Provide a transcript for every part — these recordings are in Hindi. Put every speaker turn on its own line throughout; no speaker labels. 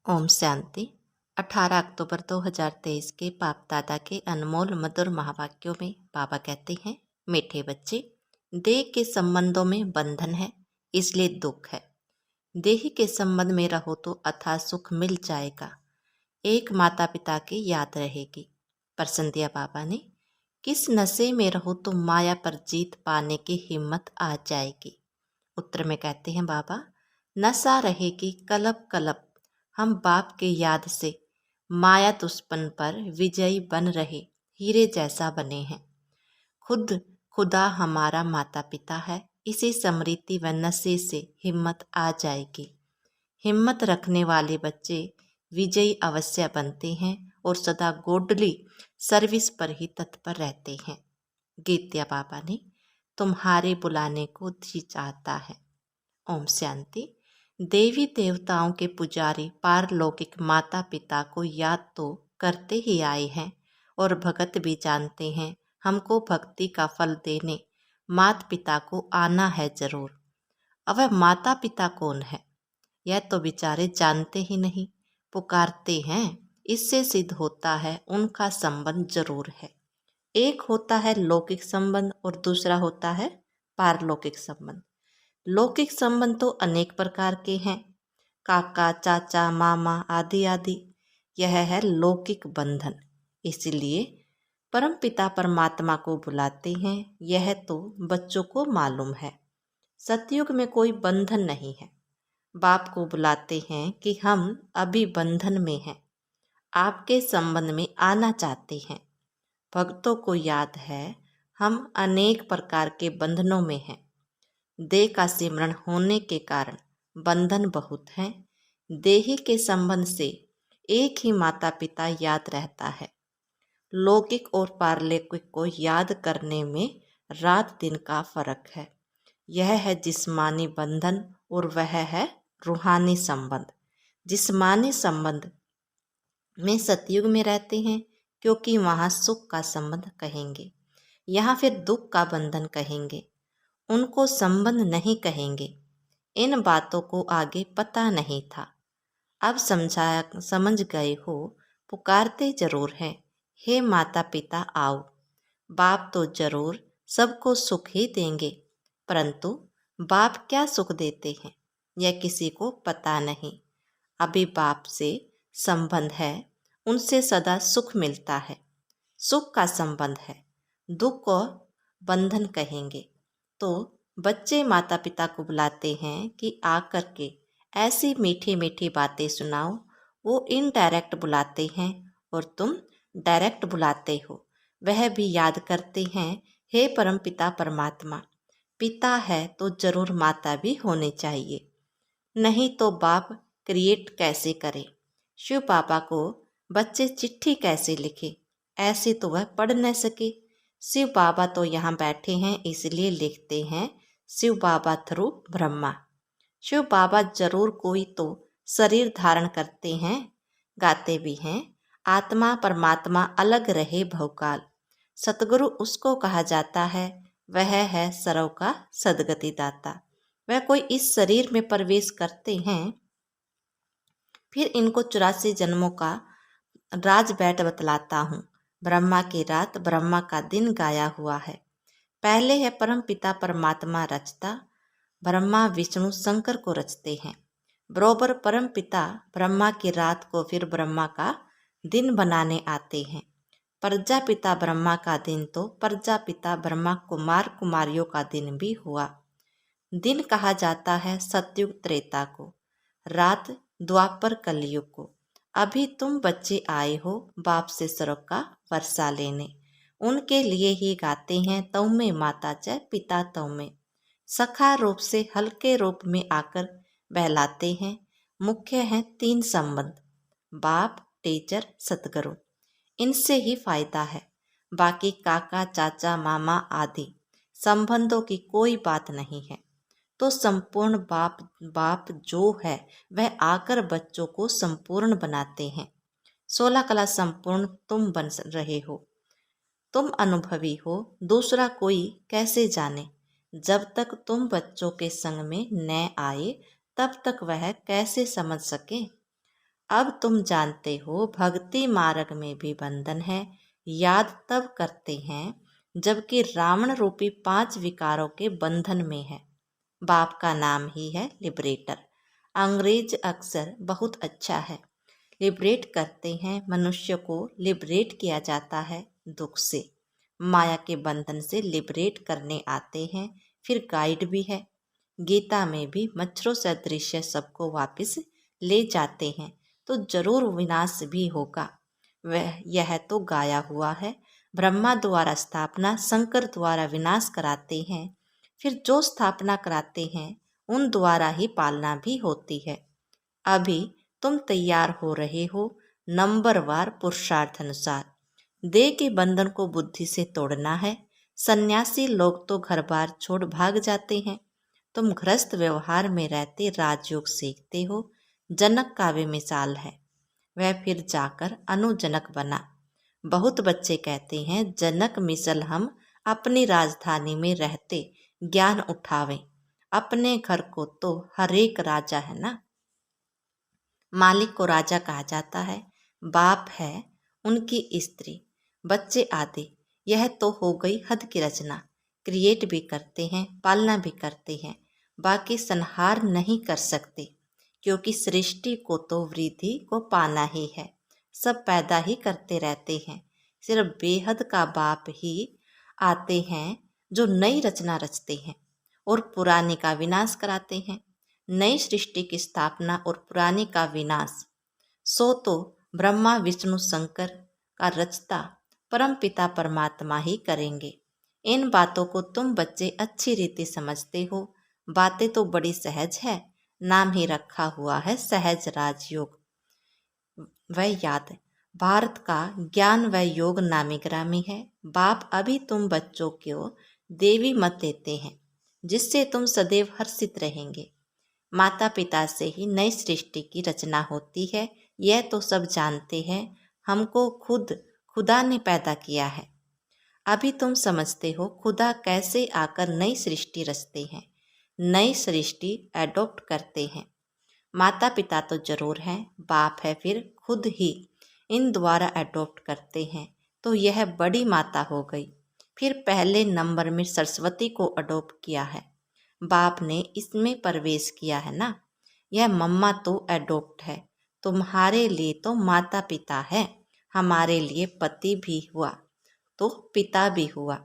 ओम शांति। 18 अक्टूबर 2023 के बाप दादा के अनमोल मधुर महावाक्यों में बाबा कहते हैं, मीठे बच्चे, देह के संबंधों में बंधन है, इसलिए दुख है। देह के संबंध में रहो तो अथाह सुख मिल जाएगा। एक माता पिता की याद रहेगी। प्रश्न दिया बाबा ने, किस नशे में रहो तो माया पर जीत पाने की हिम्मत आ जाएगी। उत्तर में कहते हैं बाबा, नशा रहेगी कलप कलप। हम बाप के याद से माया दुश्मन पर विजयी बन रहे हीरे जैसा बने हैं। खुद खुदा हमारा माता पिता है। इसी स्मृति व नशे से हिम्मत आ जाएगी। हिम्मत रखने वाले बच्चे विजयी अवश्य बनते हैं और सदा गोडली सर्विस पर ही तत्पर रहते हैं। गीत दिया बाबा ने, तुम्हारे बुलाने को जी चाहता है। ओम शांति। देवी देवताओं के पुजारी पारलौकिक माता पिता को याद तो करते ही आए हैं और भगत भी जानते हैं हमको भक्ति का फल देने माता पिता को आना है जरूर। अब माता पिता कौन है यह तो बेचारे जानते ही नहीं, पुकारते हैं। इससे सिद्ध होता है उनका संबंध जरूर है। एक होता है लौकिक संबंध और दूसरा होता है पारलौकिक संबंध। लौकिक संबंध तो अनेक प्रकार के हैं, काका चाचा मामा आदि आदि। यह है लौकिक बंधन। इसलिए परम पिता परमात्मा को बुलाते हैं। यह तो बच्चों को मालूम है। सतयुग में कोई बंधन नहीं है। बाप को बुलाते हैं कि हम अभी बंधन में हैं, आपके संबंध में आना चाहते हैं। भक्तों को याद है हम अनेक प्रकार के बंधनों में हैं। देह का सिमरण होने के कारण बंधन बहुत हैं। देही के संबंध से एक ही माता पिता याद रहता है। लौकिक और पारलौकिक को याद करने में रात दिन का फर्क है। यह है जिस्मानी बंधन और वह है रूहानी संबंध। जिस्मानी संबंध में सतयुग में रहते हैं क्योंकि वहाँ सुख का संबंध कहेंगे, यहाँ फिर दुख का बंधन कहेंगे। उनको संबंध नहीं कहेंगे। इन बातों को आगे पता नहीं था, अब समझ गए हो। पुकारते जरूर हैं, हे माता पिता आओ। बाप तो जरूर सबको सुख ही देंगे, परंतु बाप क्या सुख देते हैं यह किसी को पता नहीं। अभी बाप से संबंध है, उनसे सदा सुख मिलता है। सुख का संबंध है, दुख को बंधन कहेंगे। तो बच्चे माता पिता को बुलाते हैं कि आकर के ऐसी मीठी मीठी बातें सुनाओ। वो इनडायरेक्ट बुलाते हैं और तुम डायरेक्ट बुलाते हो। वह भी याद करते हैं, हे परम पिता परमात्मा, पिता है तो जरूर माता भी होनी चाहिए, नहीं तो बाप क्रिएट कैसे करे। शिव बाबा को बच्चे चिट्ठी कैसे लिखे, ऐसे तो वह पढ़ न सके। शिव बाबा तो यहाँ बैठे हैं इसलिए लिखते हैं शिव बाबा थ्रू ब्रह्मा। शिव बाबा जरूर कोई तो शरीर धारण करते हैं, गाते भी हैं, आत्मा परमात्मा अलग रहे भवकाल। सतगुरु उसको कहा जाता है, वह है सर्व का सदगति दाता। वह कोई इस शरीर में प्रवेश करते हैं, फिर इनको 84 जन्मों का राज बैठ बतलाता हूँ। ब्रह्मा की रात ब्रह्मा का दिन गाया हुआ है। पहले है परम पिता परमात्मा रचता, ब्रह्मा विष्णु शंकर को रचते हैं। बरोबर परम पिता ब्रह्मा की रात को फिर ब्रह्मा का दिन बनाने आते हैं। प्रजापिता ब्रह्मा का दिन तो प्रजापिता ब्रह्मा कुमार कुमारियों का दिन भी हुआ। दिन कहा जाता है सतयुग त्रेता को, रात द्वापर कलयुग को। अभी तुम बच्चे आए हो बाप से स्वर्ग का वर्षा लेने, उनके लिए ही गाते हैं तव में माता च पिता तव में। सखा रूप से हल्के रूप में आकर बहलाते हैं। मुख्य हैं 3 संबंध, बाप टीचर सतगुरु। इनसे ही फायदा है, बाकी काका चाचा मामा आदि संबंधों की कोई बात नहीं है। तो संपूर्ण बाप जो है वह आकर बच्चों को संपूर्ण बनाते हैं। 16 कला संपूर्ण तुम बन रहे हो। तुम अनुभवी हो, दूसरा कोई कैसे जाने। जब तक तुम बच्चों के संग में न आए तब तक वह कैसे समझ सके। अब तुम जानते हो भक्ति मार्ग में भी बंधन है। याद तब करते हैं जबकि रावण रूपी 5 विकारों के बंधन में है। बाप का नाम ही है लिबरेटर। अंग्रेज अक्षर बहुत अच्छा है। लिबरेट करते हैं, मनुष्य को लिबरेट किया जाता है दुख से, माया के बंधन से लिबरेट करने आते हैं। फिर गाइड भी है। गीता में भी मच्छरों सदृश सबको वापस ले जाते हैं, तो जरूर विनाश भी होगा। वह यह तो गाया हुआ है। ब्रह्मा द्वारा स्थापना, शंकर द्वारा विनाश कराते हैं, फिर जो स्थापना कराते हैं उन द्वारा ही पालना भी होती है। अभी तुम तैयार हो रहे हो नंबरवार पुरुषार्थ अनुसार। देह के बंधन को बुद्धि से तोड़ना है। सन्यासी लोग तो घर बार छोड़ भाग जाते हैं। तुम गृहस्थ व्यवहार में रहते राजयोग सीखते हो। जनक का भी मिसाल है, वह फिर जाकर अनुजनक बना। बहुत बच्चे कहते हैं जनक मिसल हम अपनी राजधानी में रहते ज्ञान उठावें। अपने घर को तो हरेक राजा है ना। मालिक को राजा कहा जाता है। बाप है, उनकी स्त्री, बच्चे आदि। यह तो हो गई हद की रचना। क्रिएट भी करते हैं, पालना भी करते हैं, बाकी संहार नहीं कर सकते, क्योंकि सृष्टि को तो वृद्धि को पाना ही है। सब पैदा ही करते रहते हैं। सिर्फ बेहद का बाप ही आते हैं जो नई रचना रचते हैं और पुराने का विनाश कराते हैं। नई सृष्टि की स्थापना और पुराने का विनाश सो तो ब्रह्मा विष्णु शंकर का रचता परम पिता परमात्मा ही करेंगे। इन बातों को तुम बच्चे अच्छी रीति समझते हो। बातें तो बड़ी सहज है, नाम ही रखा हुआ है सहज राजयोग। वह याद है, भारत का ज्ञान व योग नामी ग्रामी है। बाप अभी तुम बच्चों को देवी मत देते हैं, जिससे तुम सदैव हर्षित रहेंगे। माता पिता से ही नई सृष्टि की रचना होती है, यह तो सब जानते हैं। हमको खुद खुदा ने पैदा किया है। अभी तुम समझते हो खुदा कैसे आकर नई सृष्टि रचते हैं, नई सृष्टि एडॉप्ट करते हैं। माता पिता तो जरूर हैं, बाप है फिर खुद ही इन द्वारा एडॉप्ट करते हैं, तो यह बड़ी माता हो गई। फिर पहले नंबर में सरस्वती को अडॉप्ट किया है, बाप ने इसमें प्रवेश किया है ना। यह मम्मा तो एडॉप्ट है, तुम्हारे लिए तो माता पिता है, हमारे लिए पति भी हुआ तो पिता भी हुआ।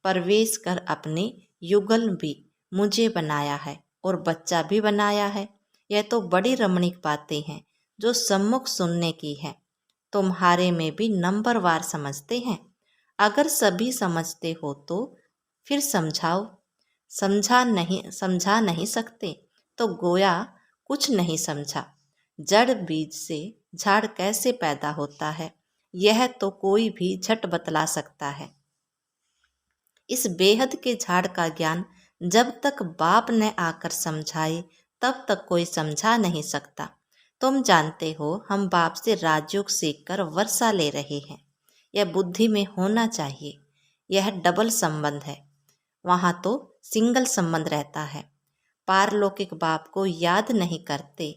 प्रवेश कर अपने युगल भी मुझे बनाया है और बच्चा भी बनाया है। यह तो बड़ी रमणीक बातें हैं जो सम्मुख सुनने की है। तुम्हारे में भी नंबरवार समझते हैं। अगर सभी समझते हो तो फिर समझाओ। समझा नहीं सकते तो गोया कुछ नहीं समझा। जड़ बीज से झाड़ कैसे पैदा होता है, यह तो कोई भी झट बतला सकता है। इस बेहद के झाड़ का ज्ञान जब तक बाप ने आकर समझाए तब तक कोई समझा नहीं सकता। तुम जानते हो हम बाप से राजयोग सीखकर वर्षा ले रहे हैं। यह बुद्धि में होना चाहिए। यह डबल संबंध है, वहाँ तो सिंगल संबंध रहता है। पारलौकिक बाप को याद नहीं करते,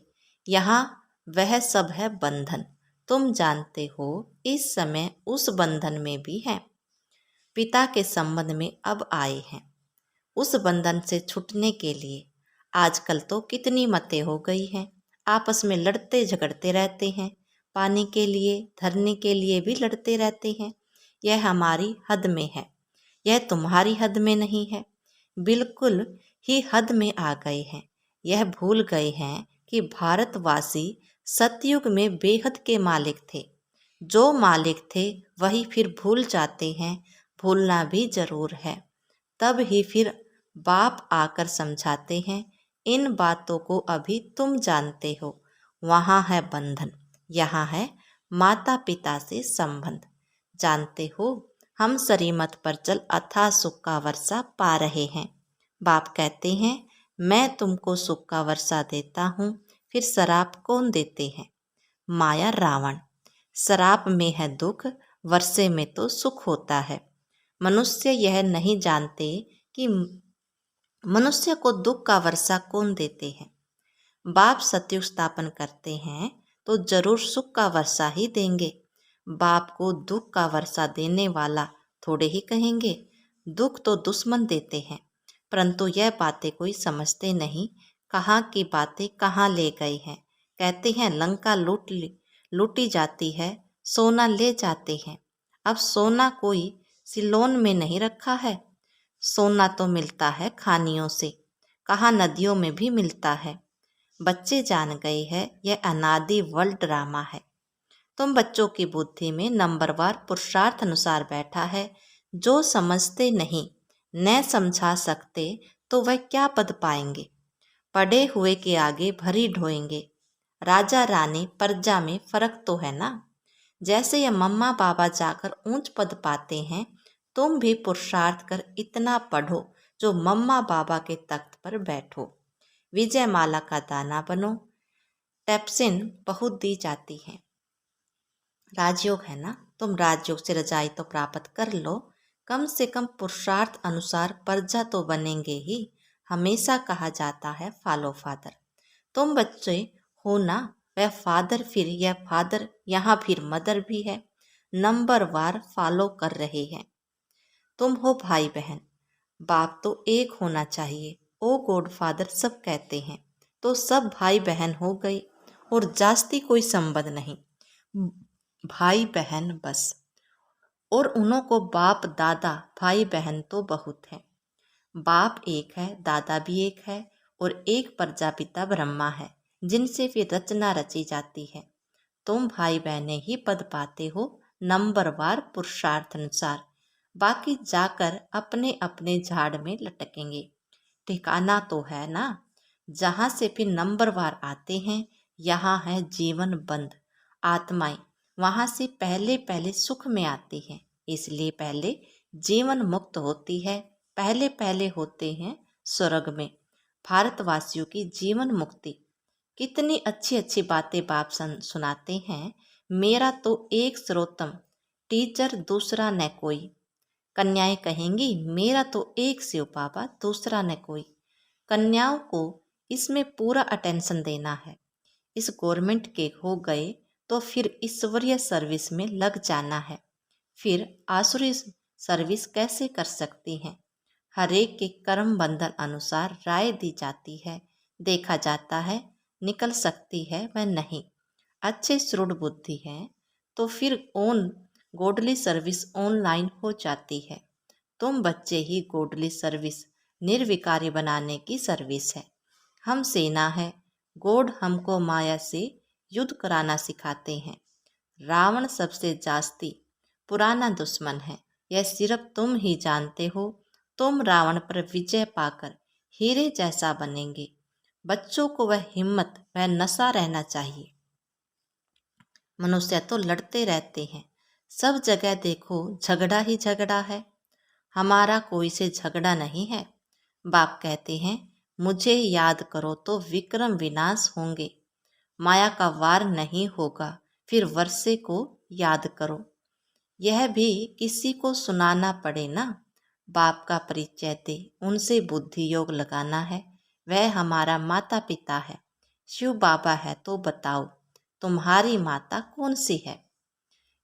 यहाँ वह सब है बंधन। तुम जानते हो इस समय उस बंधन में भी हैं। पिता के संबंध में अब आए हैं उस बंधन से छूटने के लिए। आजकल तो कितनी मतें हो गई हैं, आपस में लड़ते झगड़ते रहते हैं। पानी के लिए, धरने के लिए भी लड़ते रहते हैं। यह हमारी हद में है, यह तुम्हारी हद में नहीं है। बिल्कुल ही हद में आ गए हैं। यह भूल गए हैं कि भारतवासी सतयुग में बेहद के मालिक थे। जो मालिक थे वही फिर भूल जाते हैं। भूलना भी जरूर है, तब ही फिर बाप आकर समझाते हैं। इन बातों को अभी तुम जानते हो। वहाँ है बंधन, यहाँ है माता पिता से संबंध। जानते हो हम सरीमत पर चल अथाह सुख का वर्षा पा रहे हैं। बाप कहते हैं मैं तुमको सुख का वर्षा देता हूँ। फिर शराप कौन देते हैं? माया रावण। शराप में है दुख, वर्षे में तो सुख होता है। मनुष्य यह नहीं जानते कि मनुष्य को दुख का वर्षा कौन देते हैं। बाप सतयुग स्थापन करते हैं तो जरूर सुख का वर्षा ही देंगे। बाप को दुख का वर्षा देने वाला थोड़े ही कहेंगे। दुख तो दुश्मन देते हैं, परंतु यह बातें कोई समझते नहीं। कहाँ की बातें कहाँ ले गए हैं। कहते हैं लंका लूटी जाती है, सोना ले जाते हैं। अब सोना कोई सिलोन में नहीं रखा है। सोना तो मिलता है खानियों से, कहाँ नदियों में भी मिलता है। बच्चे जान गए हैं यह अनादि वर्ल्ड ड्रामा है। तुम बच्चों की बुद्धि में नंबरवार पुरुषार्थ अनुसार बैठा है। जो समझते नहीं, न समझा सकते, तो वह क्या पद पाएंगे। पढ़े हुए के आगे भरी ढोएंगे। राजा रानी प्रजा में फर्क तो है ना। जैसे ये मम्मा बाबा जाकर ऊंच पद पाते हैं, तुम भी पुरुषार्थ कर इतना पढ़ो जो मम्मा बाबा के तख्त पर बैठो। विजय माला का दाना बनो। टेप्सिन बहुत दी जाती है। राजयोग है ना, तुम राजयोग से रजाई तो प्राप्त कर लो। कम से कम पुरुषार्थ अनुसार प्रजा तो बनेंगे ही। हमेशा कहा जाता है फॉलो फादर। तुम बच्चे हो ना, वह फादर फिर यह फादर, यहाँ फिर मदर भी है। नंबर वार फॉलो कर रहे हैं। तुम हो भाई बहन, बाप तो एक होना चाहिए। ओ गॉड फादर सब कहते हैं, तो सब भाई बहन हो गई और जास्ती कोई संबंध नहीं, भाई बहन बस। और उन्हों को बाप दादा भाई बहन तो बहुत है। बाप एक है, दादा भी एक है, और एक प्रजापिता ब्रह्मा है जिनसे फिर रचना रची जाती है। तुम भाई बहने ही पद पाते हो नंबरवार पुरुषार्थ अनुसार। बाकी जाकर अपने अपने झाड़ में लटकेंगे। ठिकाना तो है ना, जहाँ से फिर नंबरवार आते हैं। यहाँ है जीवन बंद आत्माएं, वहाँ से पहले पहले सुख में आती हैं। इसलिए पहले जीवन मुक्त होती है, पहले पहले होते हैं स्वर्ग में। भारतवासियों की जीवन मुक्ति। कितनी अच्छी अच्छी बातें बाप सुनाते हैं। मेरा तो एक सर्वोत्तम टीचर दूसरा न कोई। कन्याएं कहेंगी मेरा तो एक शिव बाबा दूसरा न कोई। कन्याओं को इसमें पूरा अटेंशन देना है। इस गवर्नमेंट के हो गए तो फिर ईश्वरीय सर्विस में लग जाना है। फिर आसुरी सर्विस कैसे कर सकती हैं। हरेक के कर्म बंधन अनुसार राय दी जाती है। देखा जाता है निकल सकती है वह नहीं। अच्छे श्रुड बुद्धि है तो फिर गॉडली सर्विस ऑनलाइन हो जाती है। तुम बच्चे ही गॉडली सर्विस निर्विकारी बनाने की सर्विस है। हम सेना है। गॉड हमको माया से युद्ध कराना सिखाते हैं। रावण सबसे जास्ती पुराना दुश्मन है, यह सिर्फ तुम ही जानते हो। तुम रावण पर विजय पाकर हीरे जैसा बनेंगे। बच्चों को वह हिम्मत, वह नशा रहना चाहिए। मनुष्य तो लड़ते रहते हैं, सब जगह देखो झगड़ा ही झगड़ा है। हमारा कोई से झगड़ा नहीं है। बाप कहते हैं मुझे याद करो तो विक्रम विनाश होंगे। माया का वार नहीं होगा, फिर वर्षे को याद करो। यह भी किसी को सुनाना पड़े ना। बाप का परिचय दे, उनसे बुद्धि योग लगाना है। वह हमारा माता पिता है। शिव बाबा है तो बताओ तुम्हारी माता कौन सी है।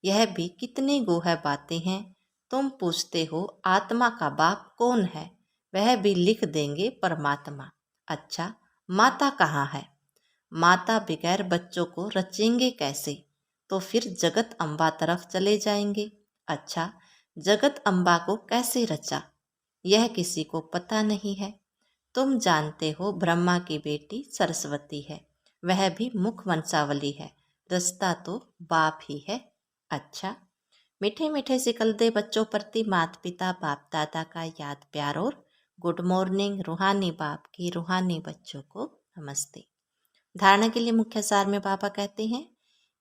यह भी कितनी गुह बातें हैं। तुम पूछते हो आत्मा का बाप कौन है, वह भी लिख देंगे परमात्मा। अच्छा माता कहाँ है। माता बगैर बच्चों को रचेंगे कैसे, तो फिर जगत अम्बा तरफ चले जाएंगे। अच्छा जगत अम्बा को कैसे रचा, यह किसी को पता नहीं है। तुम जानते हो ब्रह्मा की बेटी सरस्वती है, वह भी मुख वंशावली है। रचता तो बाप ही है। अच्छा मीठे मीठे सिकल दे बच्चों प्रति माता पिता बाप दादा का याद प्यार और गुड मॉर्निंग। रूहानी बाप की रूहानी बच्चों को नमस्ते। धारणा के लिए मुख्य सार में बाबा कहते हैं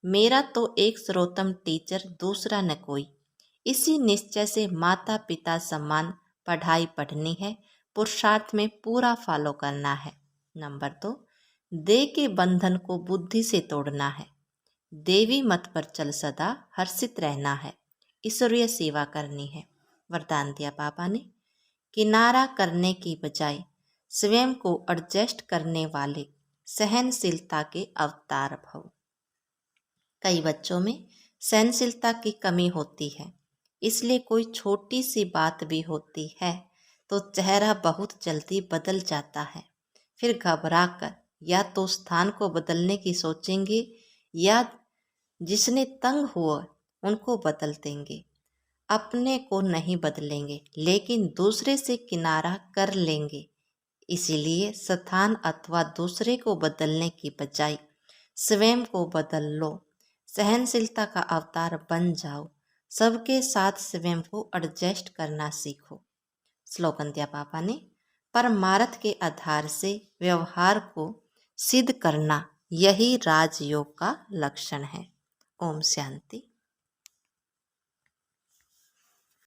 मेरा तो एक सर्वोत्तम टीचर दूसरा न कोई। इसी निश्चय से माता पिता समान पढ़ाई पढ़नी है, पुरुषार्थ में पूरा फॉलो करना है। नंबर 2, देह के बंधन को बुद्धि से तोड़ना है। देवी मत पर चल सदा हर्षित रहना है। ईश्वरीय सेवा करनी है। वरदान दिया बाबा ने, किनारा करने की बजाय स्वयं को एडजस्ट करने वाले सहनशीलता के अवतार भव। कई बच्चों में सहनशीलता की कमी होती है, इसलिए कोई छोटी सी बात भी होती है तो चेहरा बहुत जल्दी बदल जाता है। फिर घबराकर या तो स्थान को बदलने की सोचेंगे या जिसने तंग हुआ उनको बदल देंगे। अपने को नहीं बदलेंगे लेकिन दूसरे से किनारा कर लेंगे। इसीलिए स्थान अथवा दूसरे को बदलने की बजाय स्वयं को बदल लो। सहनशीलता का अवतार बन जाओ। सबके साथ स्वयं को एडजस्ट करना सीखो। स्लोगन दिया पापा ने। परमार्थ के आधार से व्यवहार को सिद्ध करना, यही राजयोग का लक्षण है। ओम शांति।